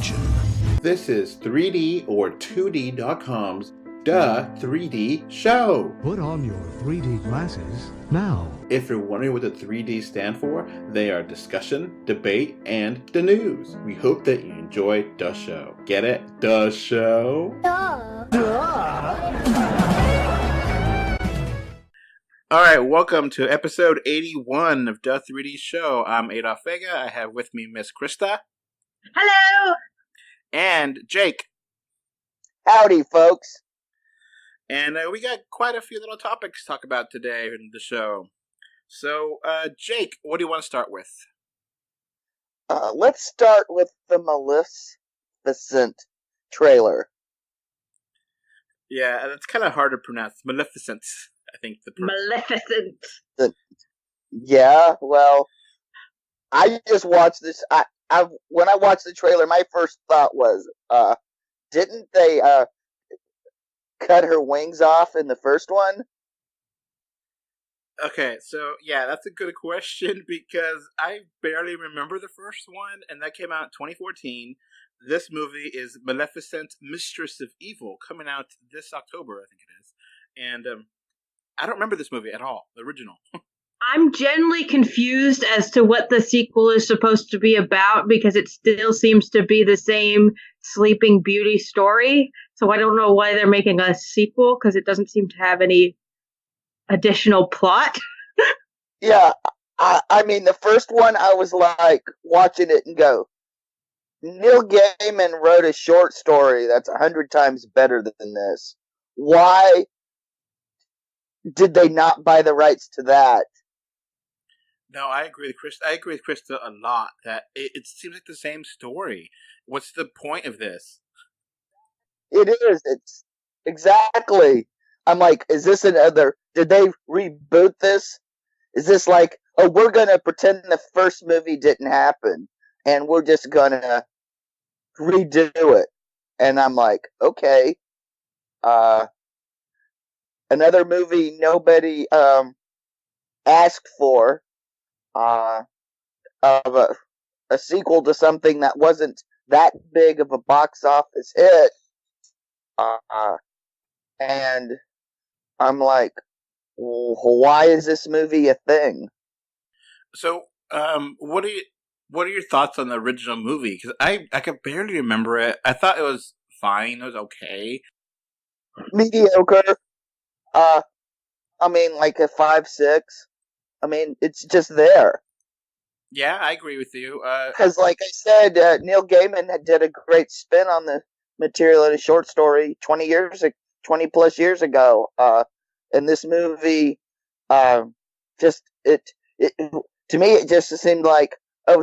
attention. This is 3D or 2D.com's Duh 3D Show. Put on your 3D glasses now. If you're wondering what the 3D stand for, they are discussion, debate, and the news. We hope that you enjoy the show. Get it? The show? Duh. Alright, welcome to episode 81 of the 3D Show. I'm Adolph Vega. I have with me Miss Krista. Hello! And Jake. Howdy, folks. And we got quite a few little topics to talk about today in the show. So, Jake, what do you want to start with? Let's start with the Maleficent trailer. Yeah, that's kind of hard to pronounce. Maleficent, I think. Maleficent. Yeah, well, I just watched this. When I watched the trailer, my first thought was, didn't they cut her wings off in the first one? Okay, so yeah, that's a good question because I barely remember the first one, and that came out in 2014. This movie is Maleficent, Mistress of Evil, coming out this October, I think it is. And I don't remember this movie at all, the original. I'm generally confused as to what the sequel is supposed to be about because it still seems to be the same Sleeping Beauty story. So I don't know why they're making a sequel because it doesn't seem to have any additional plot. Yeah, I mean, the first one, I was like, watching it and go, Neil Gaiman wrote a short story that's 100 times better than this. Why did they not buy the rights to that? No, I agree with Krista. I agree with Krista a lot that it seems like the same story. What's the point of this? It is. It's exactly. I'm like, is this another? Did they reboot this? Is this like, oh, we're gonna pretend the first movie didn't happen, and we're just gonna redo it? And I'm like, okay. Another movie nobody asked for. Of a sequel to something that wasn't that big of a box office hit. And I'm like, well, why is this movie a thing? So, what are your thoughts on the original movie? Because I could barely remember it. I thought it was fine. It was okay. Mediocre. I mean, like a 5-6. I mean, it's just there. Yeah, I agree with you. Because, like I said, Neil Gaiman did a great spin on the material in a short story 20 plus years ago. And this movie, to me, it just seemed like, we're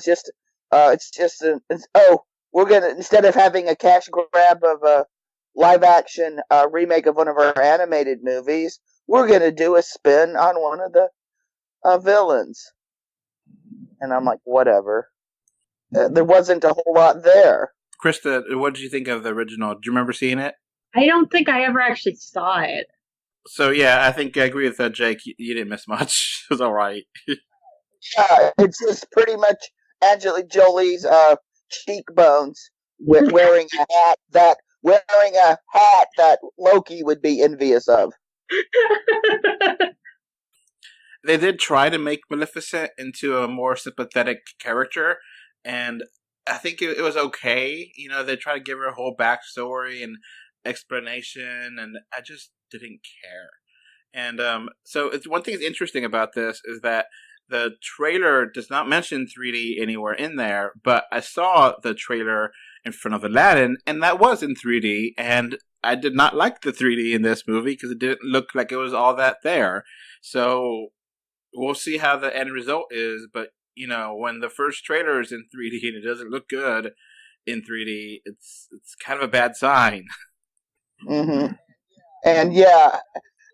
gonna, instead of having a cash grab of a live action remake of one of our animated movies, we're gonna do a spin on one of the villains. And I'm like, whatever. There wasn't a whole lot there. Krista, what did you think of the original? Do you remember seeing it? I don't think I ever actually saw it. So yeah, I think I agree with that, Jake. You didn't miss much. It was all right. Yeah, it's just pretty much Angelina Jolie's cheekbones wearing a hat that Loki would be envious of. They did try to make Maleficent into a more sympathetic character, and I think it was okay. You know, they tried to give her a whole backstory and explanation, and I just didn't care. And so one thing that's interesting about this is that the trailer does not mention 3D anywhere in there, but I saw the trailer in front of Aladdin, and that was in 3D, and I did not like the 3D in this movie because it didn't look like it was all that there. So we'll see how the end result is, but you know, when the first trailer is in 3D and it doesn't look good in 3D, it's kind of a bad sign. Mm-hmm. And yeah,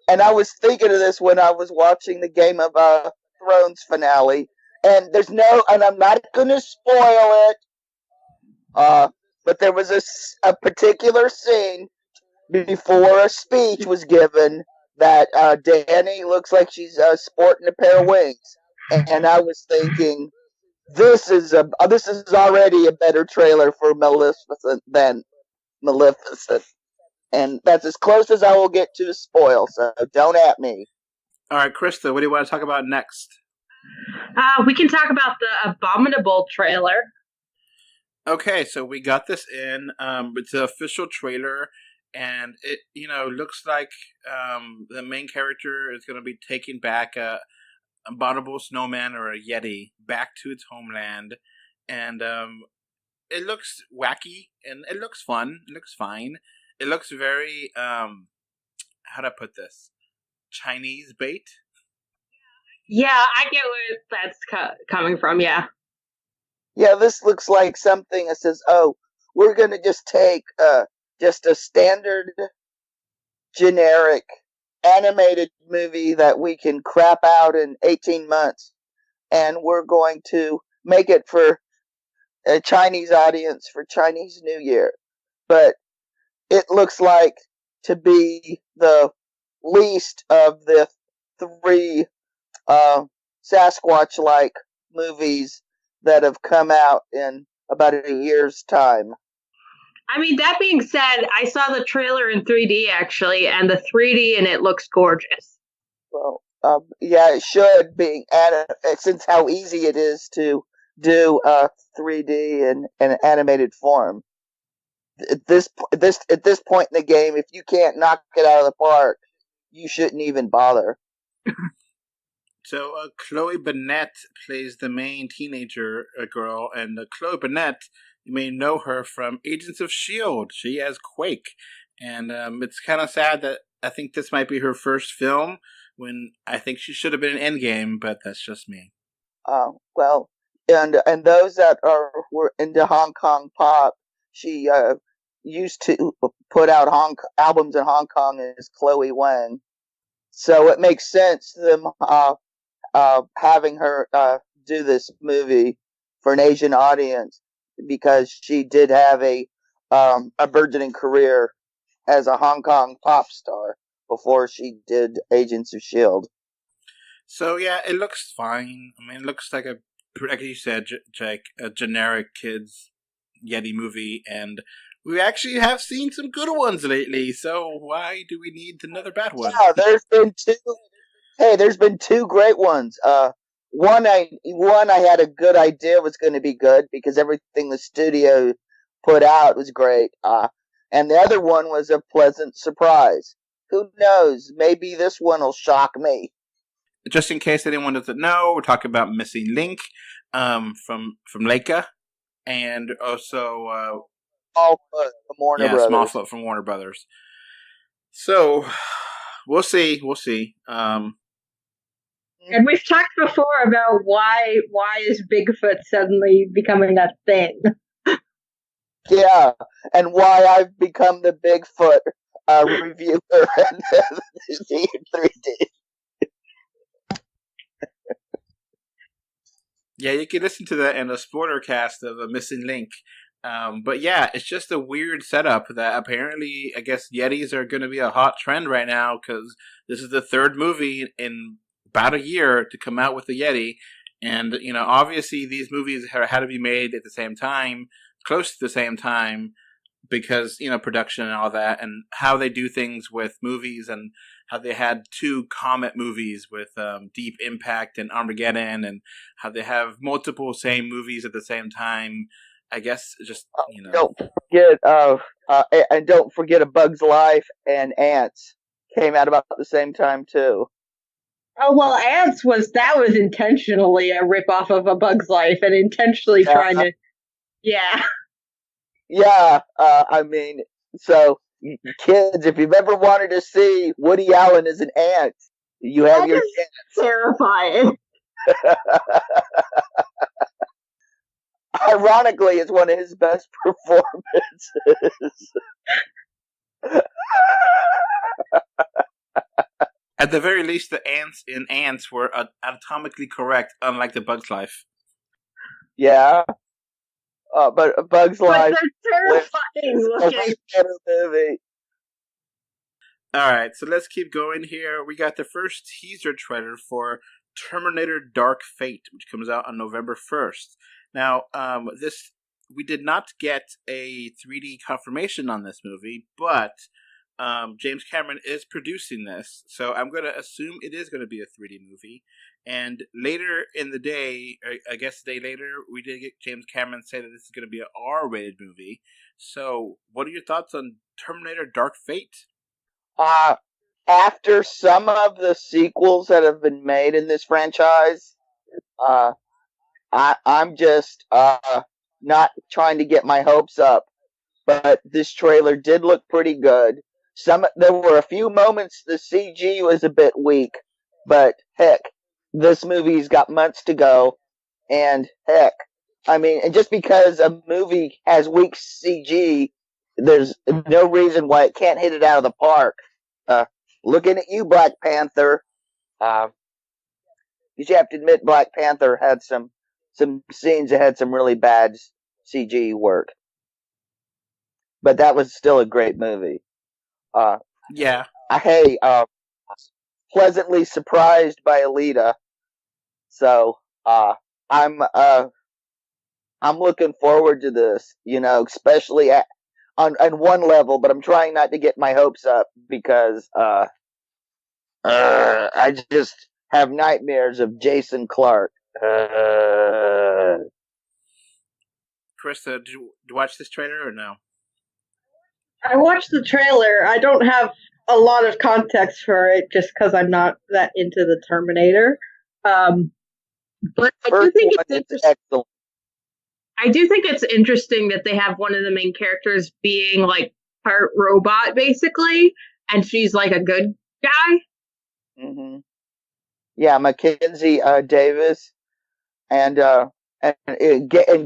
and I was thinking of this when I was watching the Game of Thrones finale, and and I'm not going to spoil it, but there was a particular scene before a speech was given that Dany looks like she's sporting a pair of wings. And I was thinking, this is already a better trailer for Maleficent than Maleficent, and that's as close as I will get to a spoil. So don't at me. All right, Krista, what do you want to talk about next? We can talk about the Abominable trailer. Okay, so we got this in. It's an official trailer, and it looks like the main character is going to be taking back a abominable snowman or a yeti back to its homeland, and it looks wacky and it looks fun. It looks fine. It looks very how do I put this? Chinese bait. Yeah, I get where that's coming from. Yeah. Yeah, this looks like something that says, "Oh, we're gonna just take just a standard, generic, animated movie that we can crap out in 18 months, and we're going to make it for a Chinese audience for Chinese New Year." But it looks like to be the least of the three Sasquatch-like movies that have come out in about a year's time. I mean, that being said, I saw the trailer in 3D actually, and the 3D in it looks gorgeous. Well, yeah, it should be, since how easy it is to do 3D in an animated form. At this point in the game, if you can't knock it out of the park, you shouldn't even bother. So Chloe Bennett plays the main teenager girl, and Chloe Bennett, you may know her from Agents of S.H.I.E.L.D. She has Quake, and it's kind of sad that I think this might be her first film, when I think she should have been in Endgame, but that's just me. Well, and those that were into Hong Kong pop, she used to put out albums in Hong Kong as Chloe Wang, so it makes sense them having her do this movie for an Asian audience, because she did have a burgeoning career as a Hong Kong pop star before she did Agents of S.H.I.E.L.D. So yeah, it looks fine. I mean, it looks like like you said, Jake, a generic kids Yeti movie, and we actually have seen some good ones lately. So why do we need another bad one? Yeah, there's been two. Hey, there's been two great ones. One I had a good idea was going to be good because everything the studio put out was great. And the other one was a pleasant surprise. Who knows? Maybe this one will shock me. Just in case anyone doesn't know, we're talking about Missing Link, from Leica, and also Smallfoot from Warner Brothers. Smallfoot from Warner Brothers. So we'll see. And we've talked before about why is Bigfoot suddenly becoming a thing. Yeah, and why I've become the Bigfoot reviewer in 3D. Yeah, you can listen to that in a spoiler cast of a Missing Link. But yeah, it's just a weird setup that apparently, I guess, Yetis are going to be a hot trend right now, because this is the third movie in about a year to come out with the Yeti. And, obviously these movies had to be made at the same time, close to the same time, because, production and all that, and how they do things with movies, and how they had two Comet movies with Deep Impact and Armageddon, and how they have multiple same movies at the same time. I guess just, Don't forget, and don't forget A Bug's Life and Ants came out about the same time too. Oh, well, Ants was intentionally a ripoff of A Bug's Life, and intentionally trying to, yeah. Yeah, I mean, so kids, if you've ever wanted to see Woody Allen as an ant, you have your chance. Terrifying. Ironically, it's one of his best performances. At the very least, the ants in Ants were anatomically correct, unlike the Bug's Life. Yeah. But A Bug's Life. They're terrifying looking. Better movie. Alright, so let's keep going here. We got the first teaser trailer for Terminator Dark Fate, which comes out on November 1st. Now, we did not get a 3D confirmation on this movie, but James Cameron is producing this, so I'm going to assume it is going to be a 3D movie. And later in the day, I guess a day later, we did get James Cameron say that this is going to be an R-rated movie. So, what are your thoughts on Terminator Dark Fate? After some of the sequels that have been made in this franchise, I'm just not trying to get my hopes up, but this trailer did look pretty good. There were a few moments the CG was a bit weak, but heck, this movie's got months to go, and heck, I mean, and just because a movie has weak CG, there's no reason why it can't hit it out of the park. Looking at you, Black Panther, you have to admit Black Panther had some scenes that had some really bad CG work, but that was still a great movie. Yeah. Hey, pleasantly surprised by Alita. So, I'm looking forward to this, especially on one level, but I'm trying not to get my hopes up because, I just have nightmares of Jason Clarke. Krista, did you watch this trailer or no? I watched the trailer. I don't have a lot of context for it just because I'm not that into the Terminator. But I do think it's interesting. Excellent. I do think it's interesting that they have one of the main characters being like part robot, basically, and she's like a good guy. Mm-hmm. Yeah, Mackenzie Davis and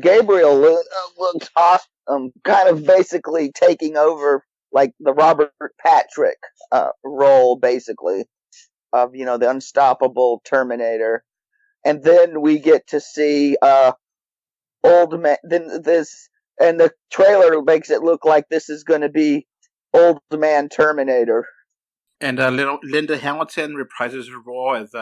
Gabriel looks awesome, kind of basically taking over like the Robert Patrick role, basically, of the unstoppable Terminator. And then we get to see old man. Then and the trailer makes it look like this is going to be old man Terminator. And Linda Hamilton reprises her role as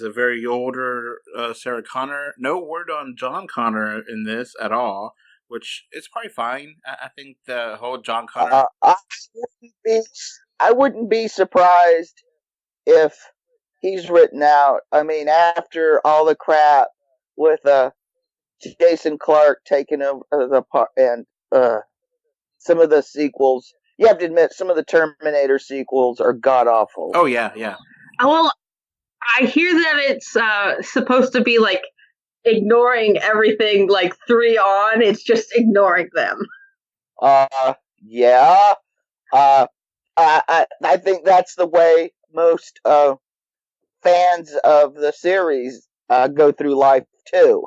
a very older Sarah Connor. No word on John Connor in this at all, which is probably fine. I think the whole John Connor. I wouldn't be surprised if he's written out. I mean, after all the crap with Jason Clarke taking over the part and some of the sequels, you have to admit some of the Terminator sequels are god awful. Oh yeah, yeah. Well, I hear that it's supposed to be like ignoring everything like 3 on. It's just ignoring them. Yeah. I think that's the way most fans of the series go through life too.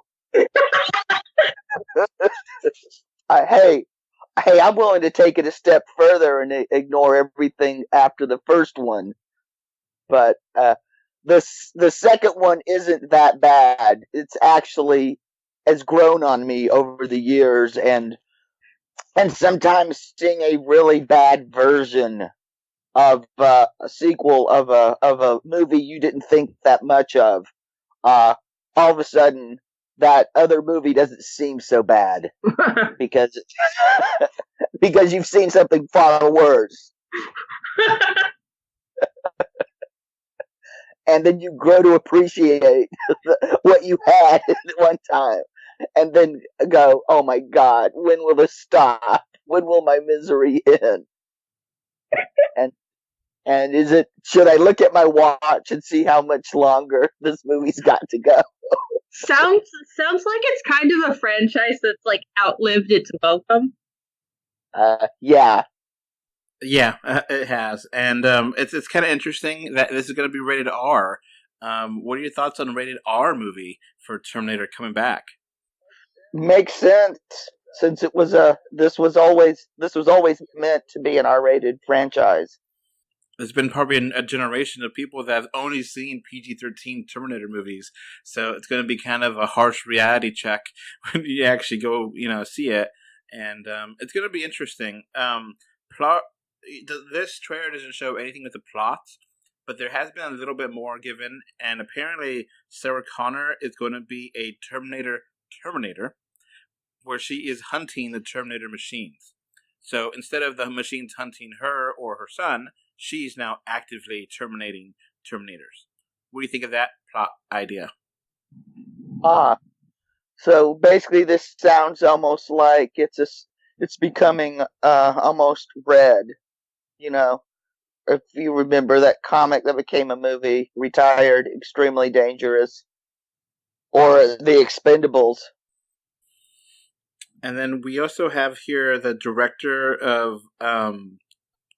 Hey, I'm willing to take it a step further and ignore everything after the first one. But the second one isn't that bad. It's actually has grown on me over the years, and sometimes seeing a really bad version of a sequel of a movie you didn't think that much of, all of a sudden that other movie doesn't seem so bad because you've seen something far worse. And then you grow to appreciate what you had at one time. And then go, oh my God, when will this stop? When will my misery end? And should I look at my watch and see how much longer this movie's got to go? Sounds like it's kind of a franchise that's like outlived its welcome. Yeah. Yeah, it has, and it's kind of interesting that this is going to be rated R. What are your thoughts on a rated R movie for Terminator coming back? Makes sense, since this was always meant to be an R-rated franchise. There's been probably a generation of people that have only seen PG-13 Terminator movies, so it's going to be kind of a harsh reality check when you actually go, see it, and it's going to be interesting. This trailer doesn't show anything with the plot, but there has been a little bit more given, and apparently Sarah Connor is going to be a Terminator, where she is hunting the Terminator machines. So instead of the machines hunting her or her son, she's now actively terminating Terminators. What do you think of that plot idea? So basically this sounds almost like it's becoming almost Red, you know. If you remember that comic that became a movie, Retired, Extremely Dangerous, or The Expendables. And then we also have here the director of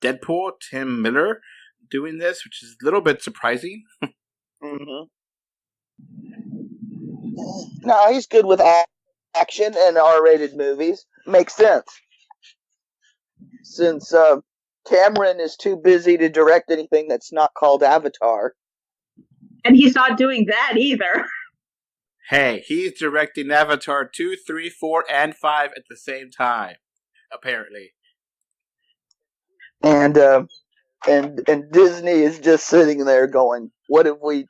Deadpool, Tim Miller, doing this, which is a little bit surprising. Mm-hmm. No, he's good with action and R-rated movies. Makes sense. Since Cameron is too busy to direct anything that's not called Avatar. And he's not doing that either. Hey, he's directing Avatar 2, 3, 4, and 5 at the same time, apparently. And Disney is just sitting there going, what did we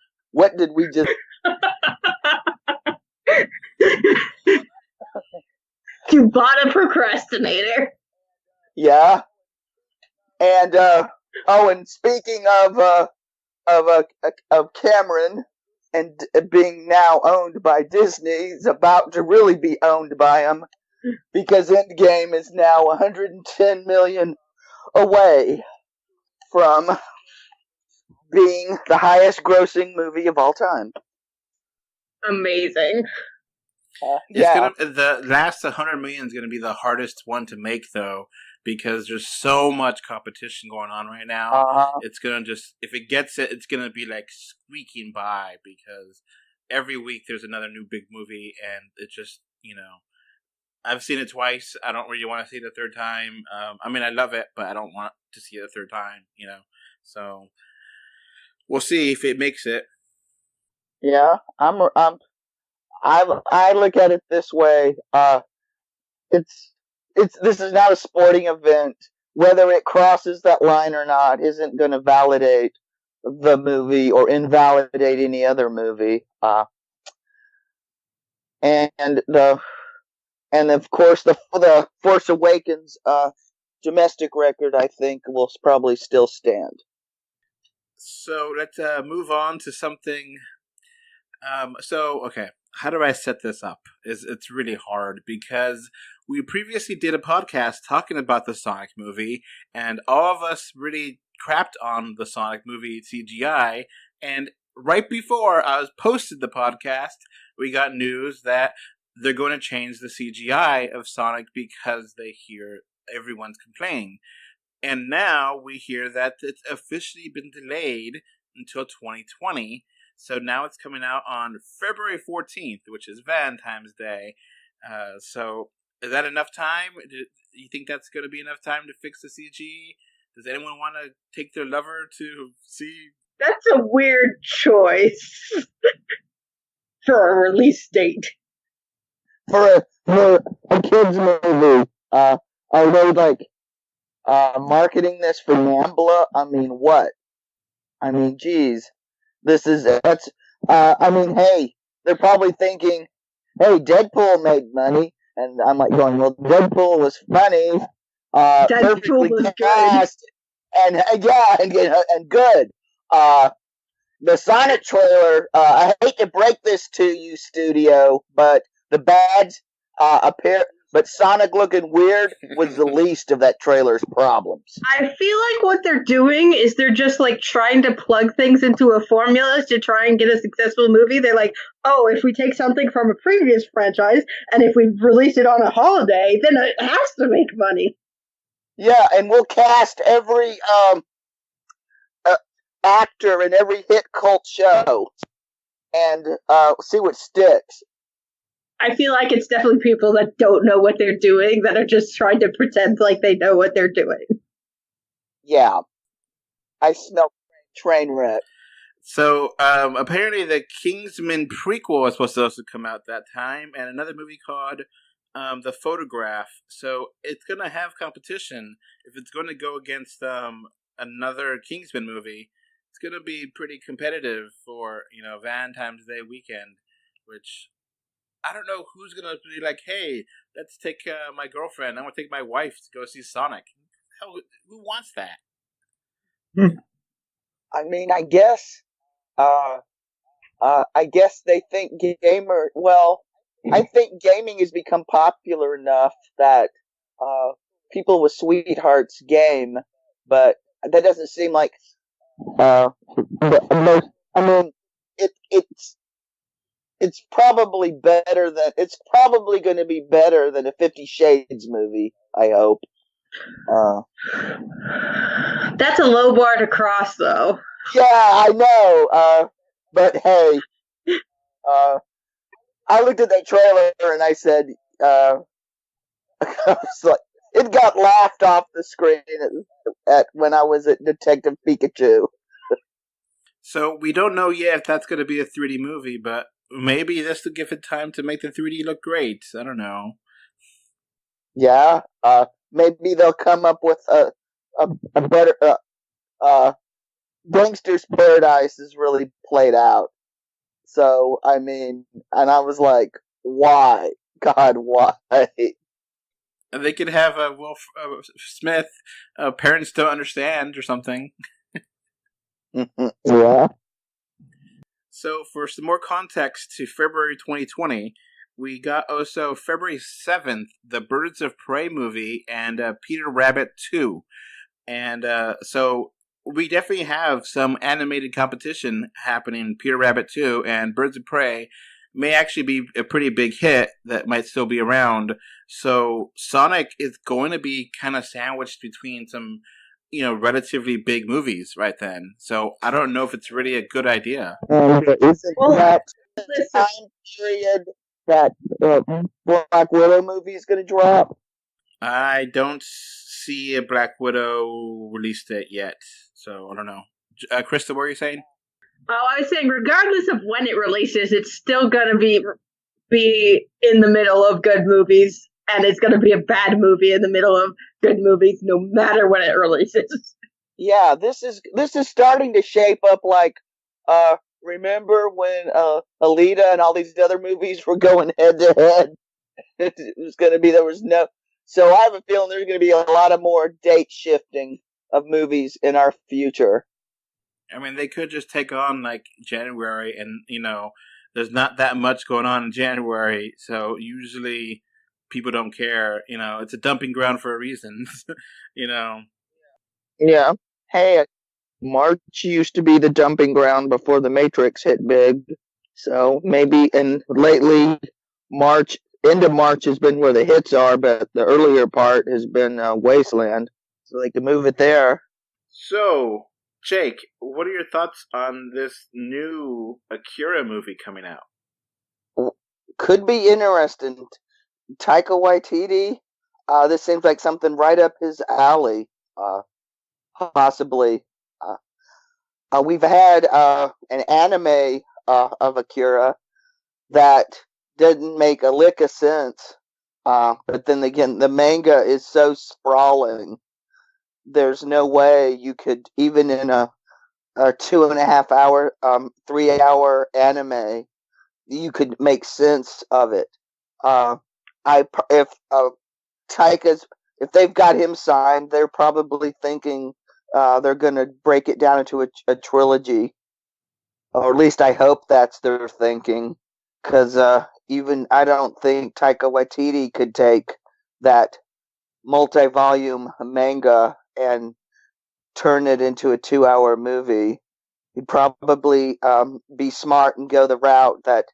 just... You bought a procrastinator. Yeah. And, and speaking of Cameron and being now owned by Disney, he's about to really be owned by him because Endgame is now 110 million away from being the highest grossing movie of all time. Amazing. The last 100 million is going to be the hardest one to make, though, because there's so much competition going on right now. It's going to just, if it gets it, it's going to be like squeaking by because every week there's another new big movie, and it just, I've seen it twice. I don't really want to see it a third time. I mean, I love it, but I don't want to see it a third time, So we'll see if it makes it. Yeah, I look at it this way. This is not a sporting event. Whether it crosses that line or not isn't going to validate the movie or invalidate any other movie. And of course the Force Awakens domestic record, I think, will probably still stand. So let's move on to something. Okay. How do I set this up? It's really hard because we previously did a podcast talking about the Sonic movie, and all of us really crapped on the Sonic movie CGI, and right before I was posted the podcast, we got news that they're going to change the CGI of Sonic because they hear everyone's complaining. And now we hear that it's officially been delayed until 2020. So now it's coming out on February 14th, which is Valentine's Day. So is that enough time? Do you think that's going to be enough time to fix the CG? Does anyone want to take their lover to see? That's a weird choice for a release date. For a kids movie, are they marketing this for NAMBLA? I mean, what? I mean, geez. Hey, they're probably thinking, hey, Deadpool made money. And I'm like going, well, Deadpool was funny. Deadpool was cast, good. And good. The Sonic trailer, I hate to break this to you, studio, but the bads appear... But Sonic looking weird was the least of that trailer's problems. I feel like what they're doing is they're just trying to plug things into a formula to try and get a successful movie. They're like, oh, if we take something from a previous franchise and if we release it on a holiday, then it has to make money. Yeah, and we'll cast every actor in every hit cult show and see what sticks. I feel like it's definitely people that don't know what they're doing that are just trying to pretend like they know what they're doing. Yeah. I smell train wreck. So, apparently the Kingsman prequel was supposed to also come out that time, and another movie called The Photograph. So, it's going to have competition if it's going to go against another Kingsman movie. it's going to be pretty competitive for, Valentine's Day weekend, which I don't know who's going to be like, hey, let's take my girlfriend. I want to take my wife to go see Sonic. Who wants that? I mean, I guess they think I think gaming has become popular enough that people with sweethearts game, but that doesn't seem like most. I mean, it's probably it's probably going to be better than a 50 Shades movie. I hope. That's a low bar to cross, though. Yeah, I know. But hey, I looked at that trailer and I said, I was like, it got laughed off the screen at when I was at Detective Pikachu. So we don't know yet if that's going to be a 3D movie, but maybe this will give it time to make the 3D look great. I don't know. Yeah, maybe they'll come up with a better. Gangster's Paradise is really played out. So I mean, and I was like, why, God, why? They could have Will Smith. Parents don't understand or something. Yeah. So for some more context to February 2020, we got also February 7th, the Birds of Prey movie and Peter Rabbit 2. And so we definitely have some animated competition happening. Peter Rabbit 2 and Birds of Prey may actually be a pretty big hit that might still be around. So Sonic is going to be kind of sandwiched between some, relatively big movies right then. So I don't know if it's really a good idea. Isn't that the time period that Black Widow movie is going to drop? I don't see a Black Widow release date yet, so I don't know. Krista, what were you saying? Oh, I was saying, regardless of when it releases, it's still going to be in the middle of good movies, and it's going to be a bad movie in the middle of good movies, no matter when it releases. Yeah, this is starting to shape up like, remember when Alita and all these other movies were going head to head? It was going to be So I have a feeling there's going to be a lot of more date shifting of movies in our future. I mean, they could just take on like January, and there's not that much going on in January, so usually people don't care. It's a dumping ground for a reason. Yeah. Hey, March used to be the dumping ground before the Matrix hit big. So maybe, and lately, end of March has been where the hits are, but the earlier part has been Wasteland. So they can move it there. So, Jake, what are your thoughts on this new Akira movie coming out? Could be interesting. Taika Waititi, this seems like something right up his alley, possibly. We've had an anime of Akira that didn't make a lick of sense, but then again, the manga is so sprawling. There's no way you could, even in a 2.5 hour, 3 hour anime, you could make sense of it. If they've got him signed, they're probably thinking they're going to break it down into a trilogy, or at least I hope that's their thinking. Because even I don't think Taika Waititi could take that multi-volume manga and turn it into a 2-hour movie. He'd probably be smart and go the route that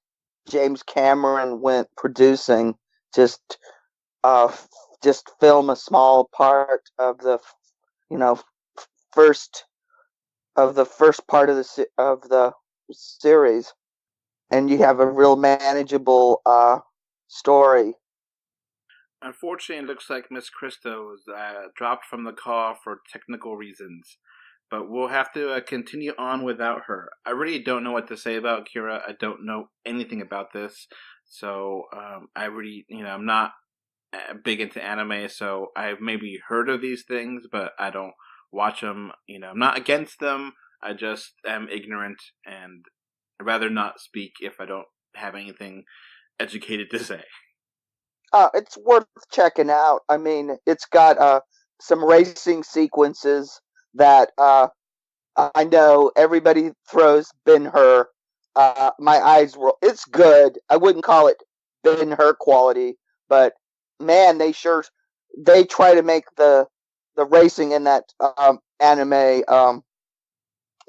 James Cameron went producing, just film a small part of the first part of the series, and you have a real manageable story. Unfortunately, it looks like Miss Krista was dropped from the call for technical reasons, but we'll have to continue on without her. I really don't know what to say about Kira. I don't know anything about this, so I really, I'm not big into anime, so I've maybe heard of these things, but I don't watch them. I'm not against them. I just am ignorant, and I'd rather not speak if I don't have anything educated to say. It's worth checking out. I mean, it's got some racing sequences that I know everybody throws Ben-Hur. My eyes roll. It's good. I wouldn't call it Ben-Hur quality, but man, they try to make the racing in that anime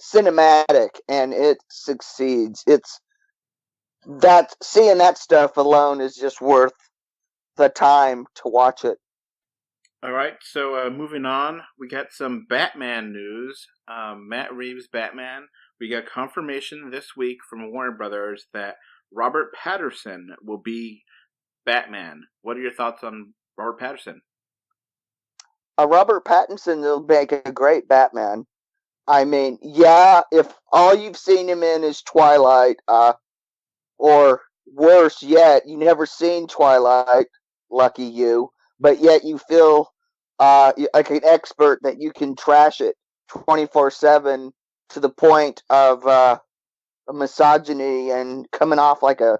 cinematic, and it succeeds. It's that seeing that stuff alone is just worth the time to watch it. All right, so moving on, we got some Batman news. Matt Reeves' Batman. We got confirmation this week from Warner Brothers that Robert Pattinson will be Batman. What are your thoughts on Robert Pattinson? Robert Pattinson will make a great Batman. I mean, yeah, if all you've seen him in is Twilight, or worse yet, you never seen Twilight, lucky you, but yet you feel like an expert that you can trash it 24/7 to the point of misogyny and coming off like a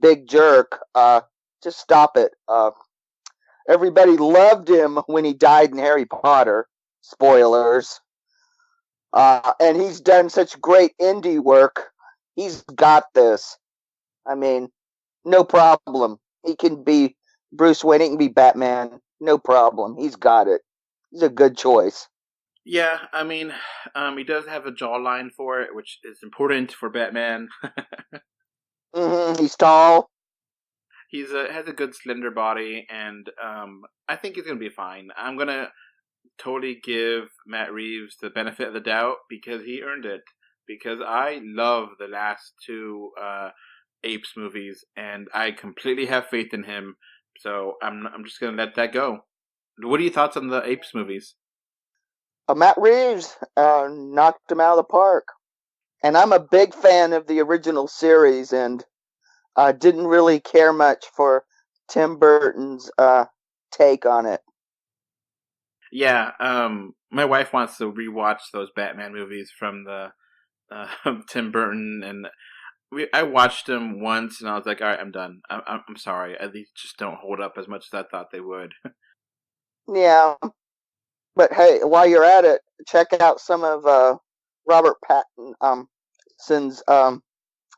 big jerk. Just stop it. Everybody loved him when he died in Harry Potter. Spoilers. And he's done such great indie work. He's got this. I mean, no problem. He can be Bruce Wayne. He can be Batman. No problem. He's got it. He's a good choice. Yeah, I mean, he does have a jawline for it, which is important for Batman. He's tall. He's has a good slender body, and I think he's gonna be fine. I'm gonna totally give Matt Reeves the benefit of the doubt because he earned it. Because I love the last two Apes movies, and I completely have faith in him. So I'm just gonna let that go. What are your thoughts on the Apes movies? Matt Reeves knocked him out of the park. And I'm a big fan of the original series, and didn't really care much for Tim Burton's take on it. Yeah, my wife wants to rewatch those Batman movies from the Tim Burton, and I watched them once, and I was like, all right, I'm done. I'm sorry. These just don't hold up as much as I thought they would. Yeah, but hey, while you're at it, check out some of Robert Pattinson's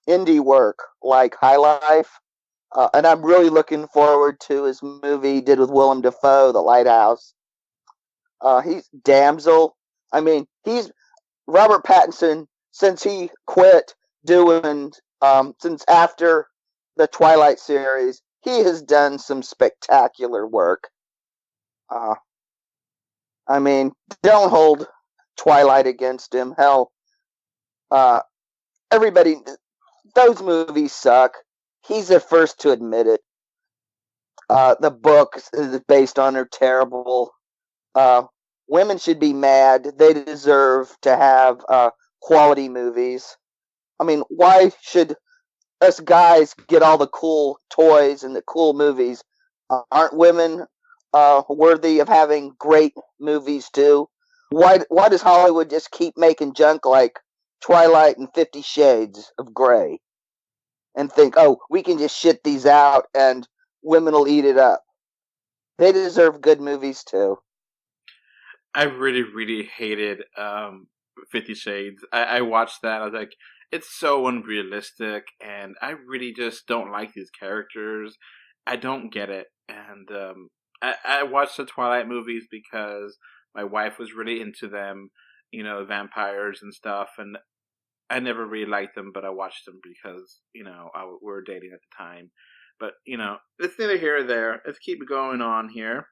indie work, like High Life, and I'm really looking forward to his movie he did with Willem Dafoe, The Lighthouse. He's Damsel. I mean, he's Robert Pattinson since he quit doing since after the Twilight series. He has done some spectacular work. I mean, don't hold Twilight against him. Hell, everybody, those movies suck. He's the first to admit it. The book is based on are terrible. Women should be mad. They deserve to have quality movies. I mean, why should us guys get all the cool toys and the cool movies? Aren't women worthy of having great movies too? Why does Hollywood just keep making junk like Twilight and 50 Shades of Grey and think, oh, we can just shit these out and women will eat it up? They deserve good movies too. I really, really hated 50 Shades. I watched that. I was like, it's so unrealistic, and I really just don't like these characters. I don't get it. And I watched the Twilight movies because my wife was really into them, vampires and stuff, and I never really liked them, but I watched them because, we were dating at the time. But, it's neither here or there. Let's keep going on here.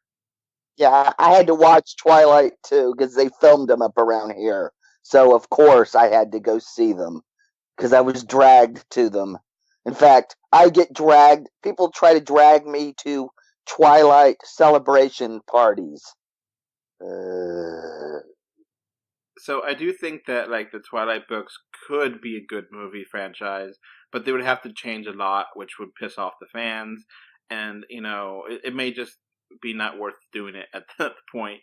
Yeah, I had to watch Twilight too because they filmed them up around here. So, of course, I had to go see them because I was dragged to them. In fact, I get dragged. People try to drag me to Twilight celebration parties. So I do think that the Twilight books could be a good movie franchise, but they would have to change a lot, which would piss off the fans, and it may just be not worth doing it at that point.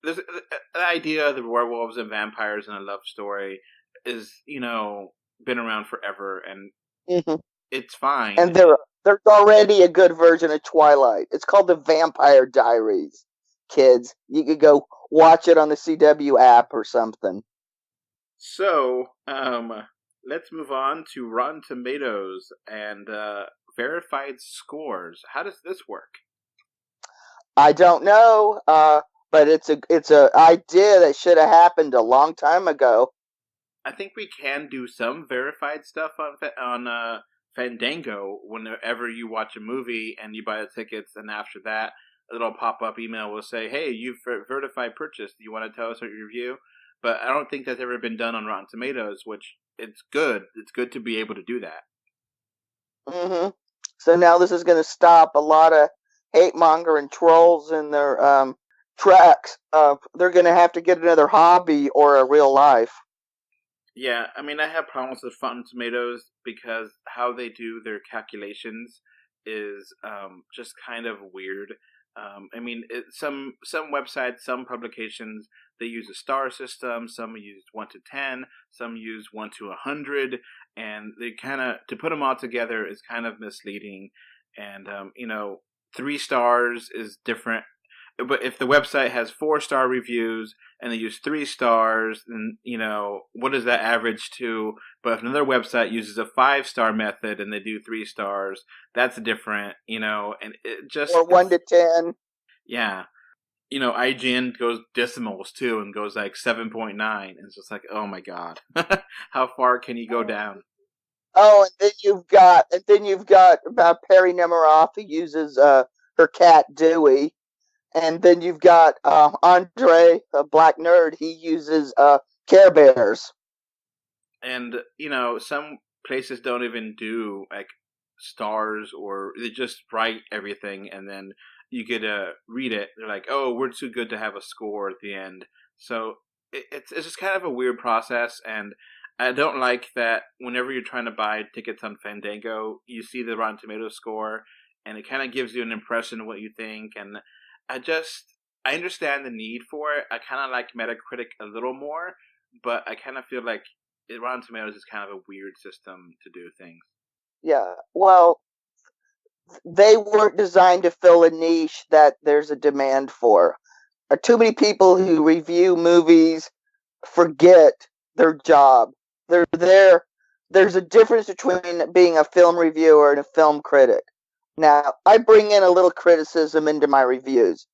there's the idea of the werewolves and vampires in a love story is, been around forever, and Mhm. it's fine. And there's already a good version of Twilight. It's called The Vampire Diaries. Kids, you could go watch it on the CW app or something. So, let's move on to Rotten Tomatoes and verified scores. How does this work? I don't know, but it's a idea that should have happened a long time ago. I think we can do some verified stuff on Fandango whenever you watch a movie and you buy the tickets, and after that, a little pop-up email will say, "Hey, you've verified purchase. Do you want to tell us what your review?" But I don't think that's ever been done on Rotten Tomatoes, which it's good. It's good to be able to do that. Hmm. So now this is going to stop a lot of hate monger and trolls in their tracks. They're going to have to get another hobby or a real life. Yeah, I mean, I have problems with Rotten Tomatoes because how they do their calculations is just kind of weird. I mean, some websites, some publications, they use a star system. Some use 1 to 10. Some use 1 to 100, and they kind of to put them all together is kind of misleading. And 3 stars is different. But if the website has 4-star reviews and they use 3 stars, then what does that average to? But if another website uses a 5-star method and they do 3 stars, that's different. And it just Or 1 to 10. Yeah. IGN goes decimals too and goes like 7.9, and it's just like, oh my god, how far can you go down? Oh, and then you've got about Perry Nemiroff, who uses her cat Dewey. And then you've got Andre, a black nerd. He uses Care Bears. And some places don't even do like stars, or they just write everything, and then you get to read it. They're like, "Oh, we're too good to have a score at the end." So it's just kind of a weird process, and I don't like that. Whenever you're trying to buy tickets on Fandango, you see the Rotten Tomatoes score, and it kind of gives you an impression of what you think. And I understand the need for it. I kind of like Metacritic a little more, but I kind of feel like Rotten Tomatoes is kind of a weird system to do things. Yeah, well, they weren't designed to fill a niche that there's a demand for. Too many people who review movies forget their job. They're there. There's a difference between being a film reviewer and a film critic. Now, I bring in a little criticism into my reviews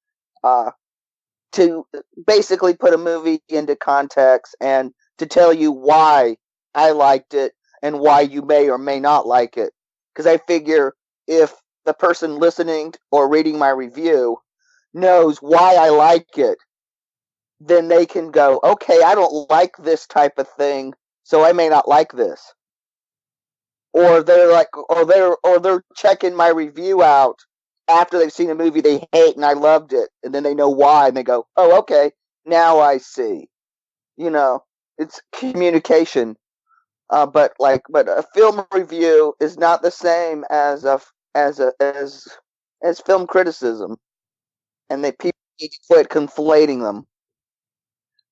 to basically put a movie into context and to tell you why I liked it and why you may or may not like it. Because I figure if the person listening or reading my review knows why I like it, then they can go, okay, I don't like this type of thing, so I may not like this. Or they're checking my review out after they've seen a movie they hate and I loved it, and then they know why, and they go, "Oh, okay, now I see." It's communication. But a film review is not the same as film criticism, and people need to quit conflating them.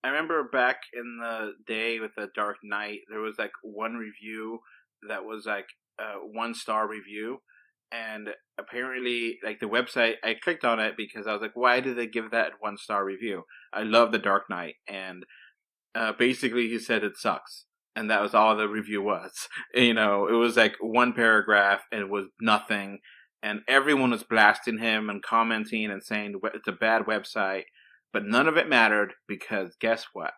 I remember back in the day with The Dark Knight, there was like one review that was like a 1-star review, and apparently like the website, I clicked on it because I was like, why did they give that 1-star review? I love The Dark Knight, and basically he said it sucks, and that was all the review was. It was like 1 paragraph and it was nothing, and everyone was blasting him and commenting and saying it's a bad website, but none of it mattered because guess what?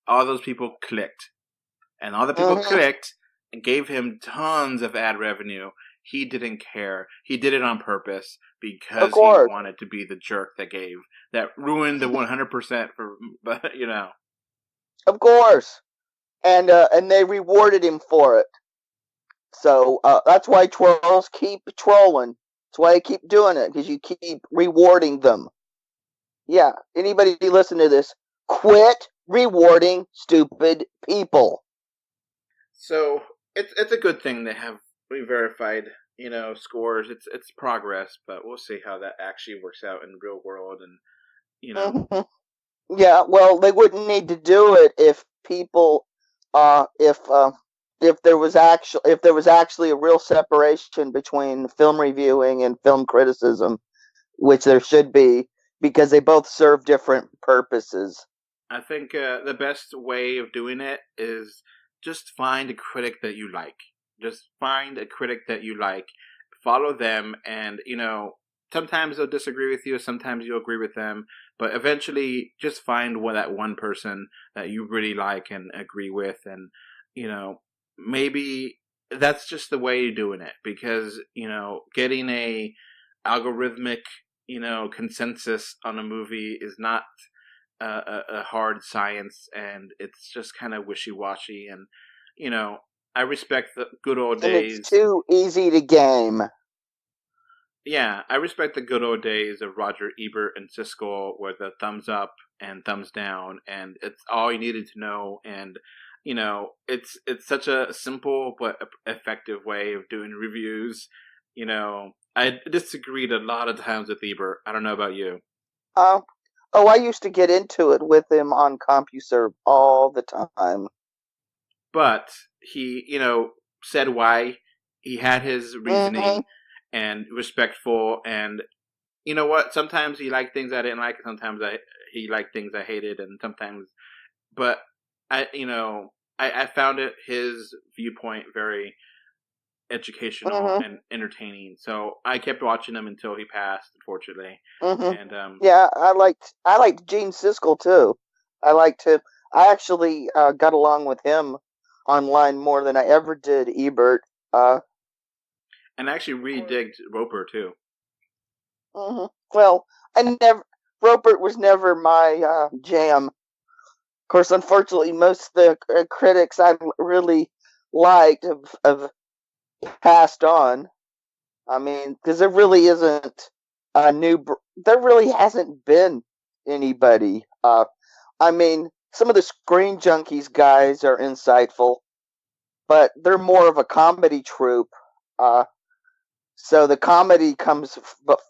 All those people clicked, and all the people clicked and gave him tons of ad revenue. He didn't care. He did it on purpose because he wanted to be the jerk that ruined the 100% for. Of course, and they rewarded him for it. So that's why trolls keep trolling. That's why they keep doing it, because you keep rewarding them. Yeah, anybody listen to this? Quit rewarding stupid people. So it's a good thing to have re-verified, scores. It's progress, but we'll see how that actually works out in the real world. And Yeah, well, they wouldn't need to do it if people, if there was actually a real separation between film reviewing and film criticism, which there should be, because they both serve different purposes. I think the best way of doing it is just find a critic that you like. Just find a critic that you like, follow them, and sometimes they'll disagree with you, sometimes you'll agree with them, but eventually just find that one person that you really like and agree with, and maybe that's just the way you're doing it, because getting a algorithmic consensus on a movie is not a hard science, and it's just kind of wishy-washy, and I respect the good old And days. it's too easy to game. Yeah, I respect the good old days of Roger Ebert and Siskel, where the thumbs up and thumbs down, and it's all you needed to know. And it's such a simple but effective way of doing reviews. I disagreed a lot of times with Ebert. I don't know about you. I used to get into it with him on CompuServe all the time. But he, said why. He had his reasoning. Mm-hmm. And respectful, and you know what? Sometimes he liked things I didn't like, and sometimes he liked things I hated, and sometimes. But I found his viewpoint very educational and entertaining. So I kept watching him until he passed, unfortunately. Mm-hmm. And yeah, I liked Gene Siskel too. I liked him. I actually got along with him online more than I ever did Ebert. And I actually really digged Roper too. Mm-hmm. Well, Roper was never my jam. Of course, unfortunately, most of the critics I really liked have passed on. I mean, because there really isn't there really hasn't been anybody. I mean, some of the Screen Junkies guys are insightful, but they're more of a comedy troupe. So the comedy comes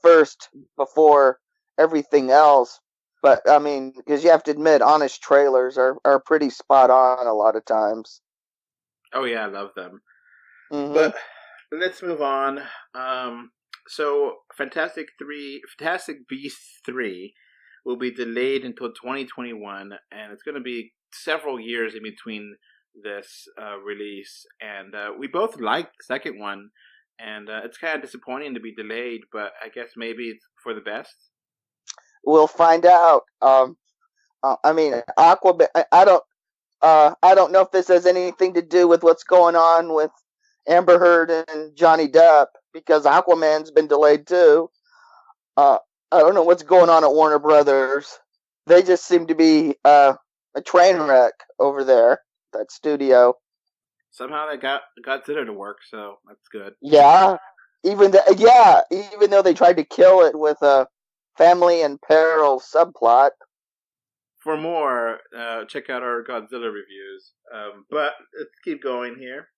first before everything else. But I mean, because you have to admit, honest trailers are pretty spot on a lot of times. Oh yeah, I love them. Mm-hmm. But let's move on. So Fantastic Beasts 3 will be delayed until 2021, and it's going to be several years in between this release. And we both liked the second one. And it's kind of disappointing to be delayed, but I guess maybe it's for the best. We'll find out. I mean, Aquaman. I don't know if this has anything to do with what's going on with Amber Heard and Johnny Depp, because Aquaman's been delayed too. I don't know what's going on at Warner Brothers. They just seem to be a train wreck over there, that studio. Somehow they got Godzilla to work, so that's good. Yeah, even though they tried to kill it with a family in peril subplot. For more, check out our Godzilla reviews. But let's keep going here.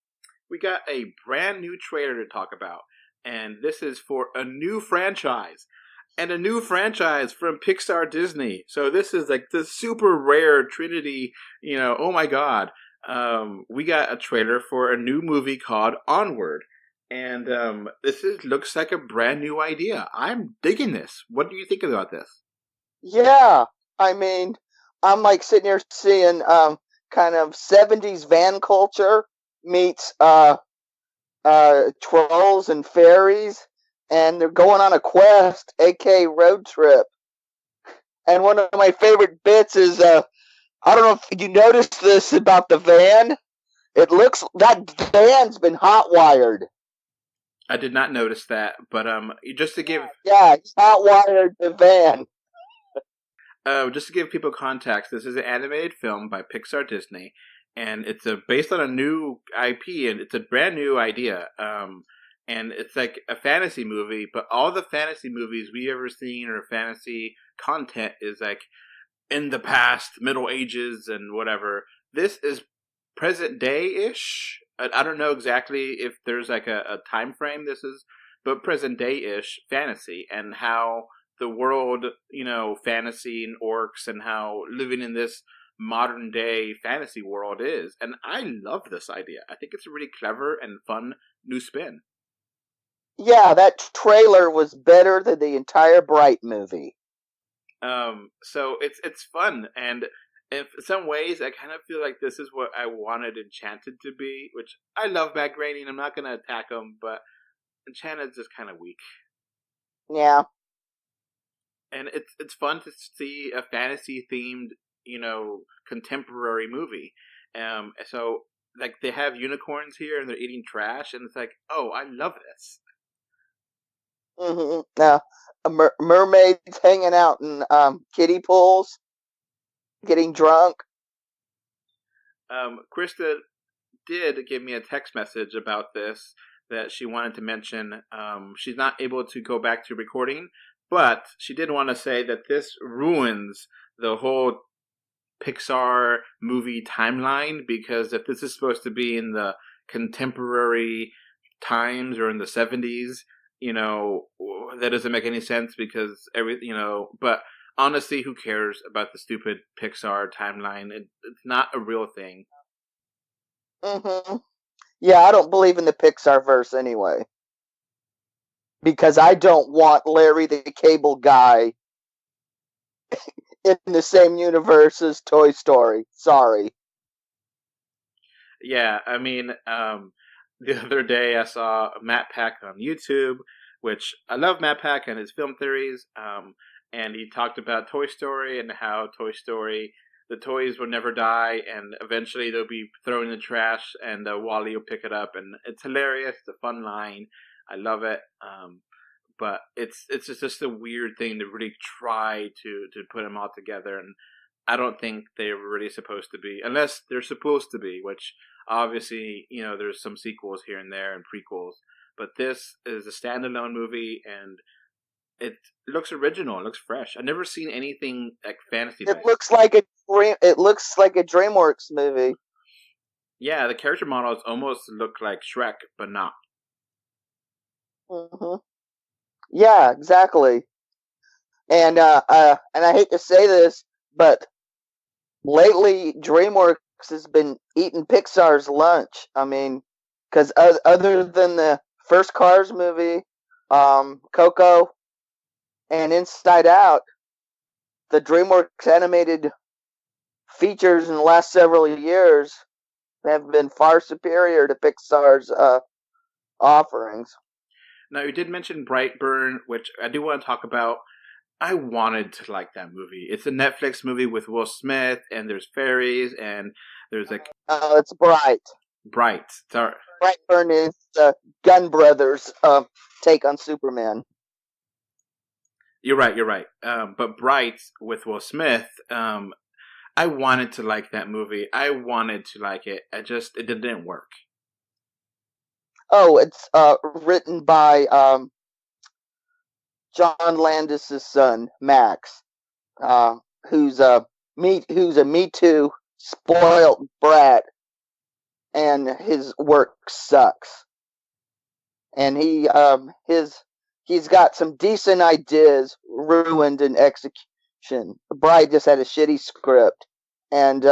We got a brand new trailer to talk about, and this is for a new franchise. And a new franchise from Pixar Disney. So this is like the super rare trinity, oh my god. We got a trailer for a new movie called Onward, and this looks like a brand new idea. I'm digging this. What do you think about this? Yeah, I mean, I'm like sitting here seeing kind of 70s van culture meets trolls and fairies, and they're going on a quest, aka road trip. And one of my favorite bits is I don't know if you noticed this about the van. It looks that van's been hot wired. I did not notice that, but just to give it's hot wired the van. Just to give people context, this is an animated film by Pixar Disney, and it's based on a new IP, and it's a brand new idea. And it's like a fantasy movie, but all the fantasy movies we ever seen or fantasy content is like in the past, Middle Ages, and whatever. This is present day-ish. I don't know exactly if there's like a time frame this is, but present day-ish fantasy, and how the world, fantasy and orcs and how living in this modern day fantasy world is. And I love this idea. I think it's a really clever and fun new spin. Yeah, that trailer was better than the entire Bright movie. So it's fun, and in some ways, I kind of feel like this is what I wanted Enchanted to be, which I love Matt Groening. I'm not going to attack him, but Enchanted's just kind of weak. Yeah. And it's fun to see a fantasy themed, contemporary movie. So like they have unicorns here and they're eating trash, and it's like, oh, I love this. Mm-hmm. Now, mermaids hanging out in kiddie pools, getting drunk. Krista did give me a text message about this that she wanted to mention. She's not able to go back to recording, but she did want to say that this ruins the whole Pixar movie timeline, because if this is supposed to be in the contemporary times or in the 70s, that doesn't make any sense because but honestly, who cares about the stupid Pixar timeline? It's not a real thing. Mm-hmm. Yeah, I don't believe in the Pixar verse anyway. Because I don't want Larry the Cable Guy in the same universe as Toy Story. Sorry. Yeah, I mean, the other day I saw Matt Pack on YouTube, which I love Matt Pack and his film theories, and he talked about Toy Story and how Toy Story, the toys will never die, and eventually they'll be thrown in the trash, and Wally will pick it up, and it's hilarious. It's a fun line. I love it. But it's just a weird thing to really try to put them all together, and I don't think they're really supposed to be, unless they're supposed to be, which obviously, there's some sequels here and there and prequels, but this is a standalone movie, and it looks original. It looks fresh. I've never seen anything like fantasy. It looks like a DreamWorks movie. Yeah, the character models almost look like Shrek, but not. Mm-hmm. Yeah, exactly. And I hate to say this, but lately DreamWorks has been eating Pixar's lunch. I mean, because other than the first Cars movie, Coco, and Inside Out, the DreamWorks animated features in the last several years have been far superior to Pixar's offerings. Now, you did mention Brightburn, which I do want to talk about. I wanted to like that movie. It's a Netflix movie with Will Smith, and there's fairies, and there's like... it's Bright. Bright. Sorry. Brightburn is Gunn Brothers' take on Superman. You're right. But Bright with Will Smith, I wanted to like that movie. I wanted to like it. It didn't work. Oh, it's written by John Landis' son, Max, who's a Me Too spoiled brat, and his work sucks. And he's got some decent ideas ruined in execution. Bright just had a shitty script, and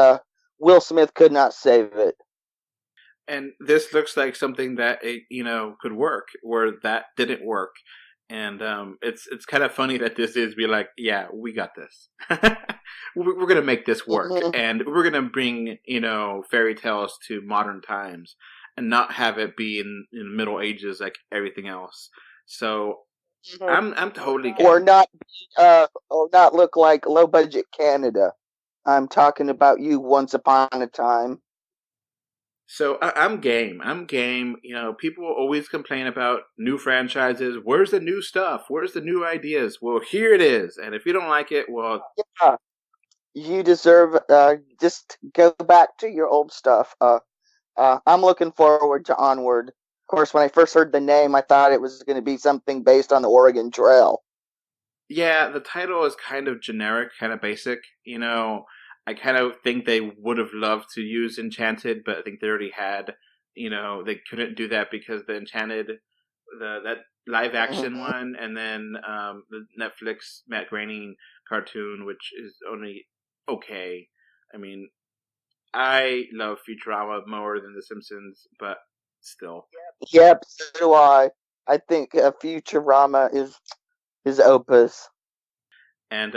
Will Smith could not save it. And this looks like something that could work, where that didn't work. And it's kind of funny that this is be like, yeah, we got this. We're gonna make this work, and we're gonna bring fairy tales to modern times, and not have it be in the Middle Ages like everything else. So I'm totally or not look like low budget Canada. I'm talking about you Once Upon a Time. So I'm game. People always complain about new franchises. Where's the new stuff? Where's the new ideas? Well, here it is. And if you don't like it, well... Yeah. You deserve... just go back to your old stuff. I'm looking forward to Onward. Of course, when I first heard the name, I thought it was going to be something based on the Oregon Trail. Yeah, the title is kind of generic, kind of basic. I kind of think they would have loved to use Enchanted, but I think they already had. They couldn't do that because the Enchanted, that live action one, and then the Netflix Matt Groening cartoon, which is only okay. I mean, I love Futurama more than The Simpsons, but still. Yep, so do I. I think Futurama is his opus. And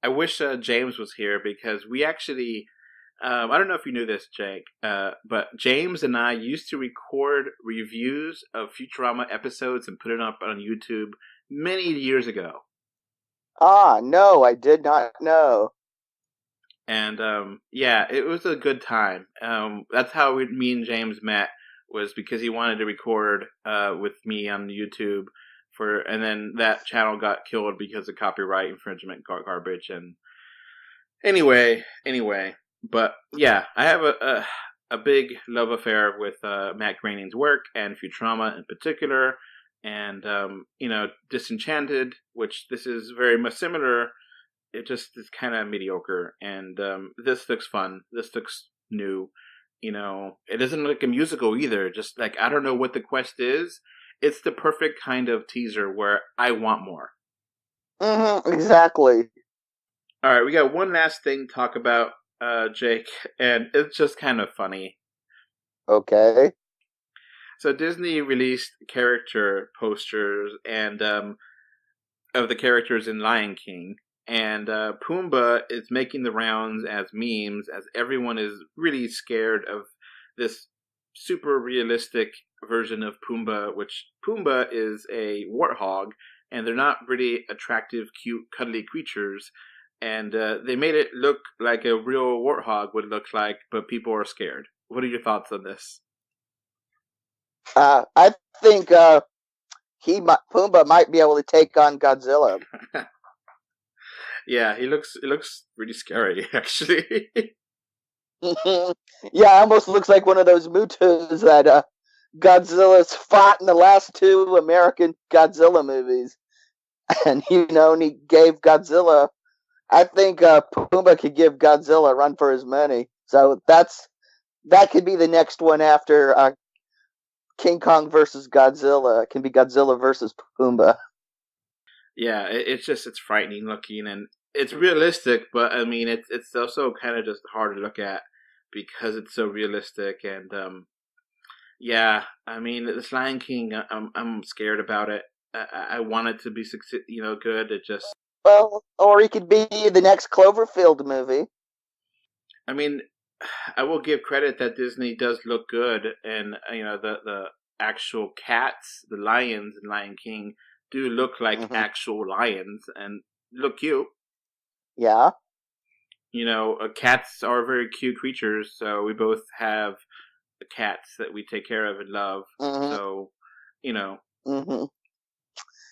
I wish James was here because we actually, I don't know if you knew this, Jake, but James and I used to record reviews of Futurama episodes and put it up on YouTube many years ago. Ah, no, I did not know. And yeah, it was a good time. That's how me and James met, was because he wanted to record with me on YouTube. And then that channel got killed because of copyright infringement garbage. And anyway, but yeah, I have a big love affair with Matt Groening's work and Futurama in particular, and Disenchanted, which this is very much similar. It just is kind of mediocre, and this looks fun. This looks new. It doesn't look like a musical either. Just like, I don't know what the quest is. It's the perfect kind of teaser where I want more. Exactly. All right, we got one last thing to talk about, Jake, and it's just kind of funny. Okay. So Disney released character posters and of the characters in Lion King, and Pumbaa is making the rounds as memes, as everyone is really scared of this super realistic version of Pumbaa, which Pumbaa is a warthog, and they're not really attractive, cute, cuddly creatures, and they made it look like a real warthog would look like, but people are scared. What are your thoughts on this? I think Pumbaa might be able to take on Godzilla. Yeah, it looks really scary, actually. Yeah, almost looks like one of those Mutus that Godzilla's fought in the last two American Godzilla movies. And, and he gave Godzilla... I think Pumbaa could give Godzilla a run for his money. So that could be the next one after King Kong versus Godzilla. It can be Godzilla versus Pumbaa. Yeah, it's frightening looking, and it's realistic, but I mean, it's also kind of just hard to look at because it's so realistic, and yeah, I mean, this Lion King, I'm scared about it. I want it to be good. It just or he could be the next Cloverfield movie. I mean, I will give credit that Disney does look good, and the actual cats, the lions in Lion King, do look like actual lions and look cute. Yeah. Cats are very cute creatures, so we both have cats that we take care of and love. So,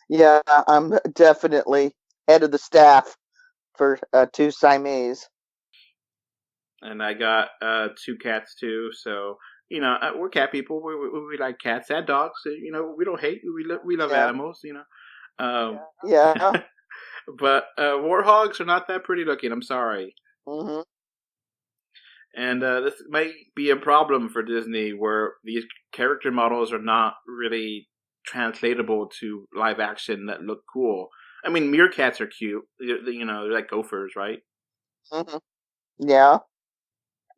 Yeah, I'm definitely head of the staff for 2 Siamese. And I got 2 cats too, so we're cat people. We like cats and dogs. We don't hate. We love animals. Yeah. But warthogs are not that pretty looking. I'm sorry. And this might be a problem for Disney, where these character models are not really translatable to live action that look cool. I mean, meerkats are cute. They're like gophers, right? Yeah.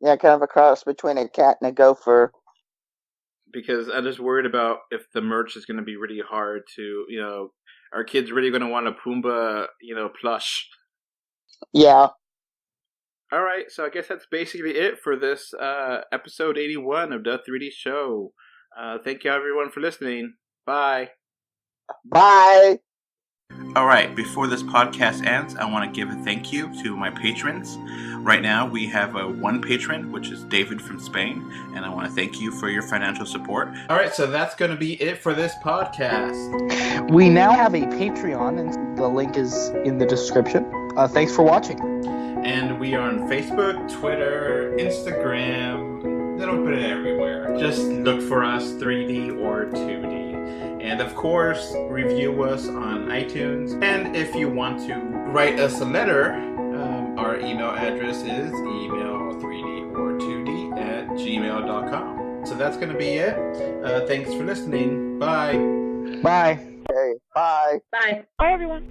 Yeah, kind of a cross between a cat and a gopher. Because I'm just worried about if the merch is going to be really hard to, are kids really going to want a Pumbaa, plush? Yeah. All right, so I guess that's basically it for this episode 81 of the 3D Show. Thank you, everyone, for listening. Bye. Bye. All right, before this podcast ends, I want to give a thank you to my patrons. Right now, we have one patron, which is David from Spain, and I want to thank you for your financial support. All right, so that's going to be it for this podcast. We now have a Patreon, and the link is in the description. Thanks for watching. And we are on Facebook, Twitter, Instagram. They don't put it everywhere. Just look for us, 3D or 2D. And of course, review us on iTunes. And if you want to write us a letter, our email address is email3d or2d@gmail.com. So that's going to be it. Thanks for listening. Bye. Bye. Okay, bye. Bye. Bye, everyone.